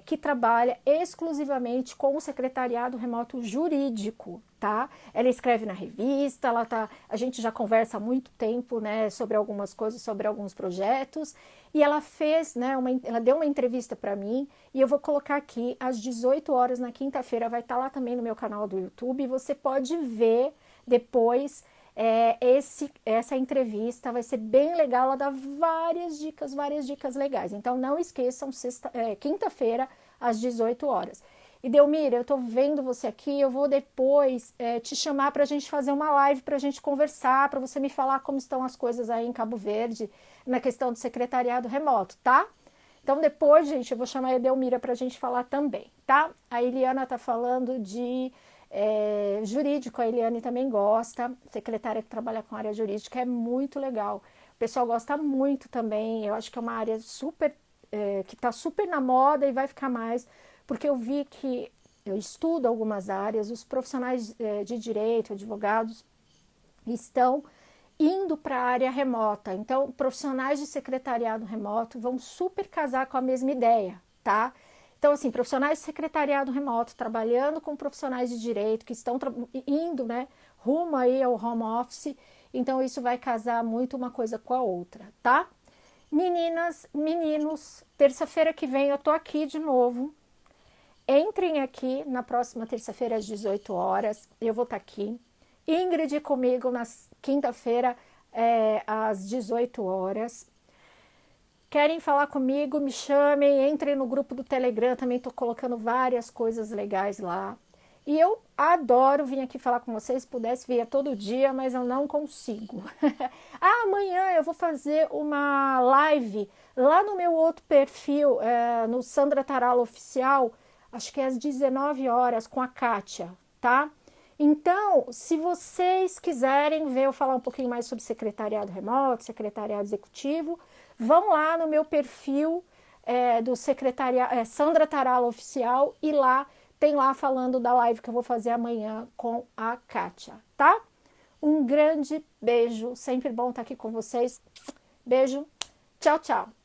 que trabalha exclusivamente com o secretariado remoto jurídico, tá? Ela escreve na revista, a gente já conversa há muito tempo, né, sobre algumas coisas, sobre alguns projetos, e ela fez, né, ela deu uma entrevista para mim, e eu vou colocar aqui às 18 horas na quinta-feira, vai estar lá também no meu canal do YouTube, e você pode ver depois. Essa entrevista vai ser bem legal, ela dá várias dicas legais. Então não esqueçam, quinta-feira às 18 horas. E Delmira, eu tô vendo você aqui, eu vou depois te chamar para a gente fazer uma live, para a gente conversar, para você me falar como estão as coisas aí em Cabo Verde, na questão do secretariado remoto, tá? Então depois, gente, eu vou chamar a Edelmira para a gente falar também, tá? A Eliana tá falando de jurídico, a Eliane também gosta, secretária que trabalha com área jurídica, é muito legal. O pessoal gosta muito também, eu acho que é uma área super, que está super na moda e vai ficar mais, porque eu vi que eu estudo algumas áreas, os profissionais de direito, advogados, estão indo para a área remota. Então, profissionais de secretariado remoto vão super casar com a mesma ideia, tá? Então, assim, profissionais de secretariado remoto, trabalhando com profissionais de direito, que estão indo, né, rumo aí ao home office, então isso vai casar muito uma coisa com a outra, tá? Meninas, meninos, terça-feira que vem eu tô aqui de novo. Entrem aqui na próxima terça-feira às 18 horas, eu vou estar aqui. Ingrid comigo na quinta-feira às 18 horas. Querem falar comigo, me chamem, entrem no grupo do Telegram, também estou colocando várias coisas legais lá. E eu adoro vir aqui falar com vocês, pudesse vir todo dia, mas eu não consigo. Amanhã eu vou fazer uma live lá no meu outro perfil, no Sandra Taralo Oficial, acho que é às 19 horas, com a Kátia, tá? Então, se vocês quiserem ver eu falar um pouquinho mais sobre secretariado remoto, secretariado executivo, vão lá no meu perfil do secretariado Sandra Taralo Oficial e lá tem lá falando da live que eu vou fazer amanhã com a Kátia, tá? Um grande beijo, sempre bom estar aqui com vocês. Beijo, tchau, tchau.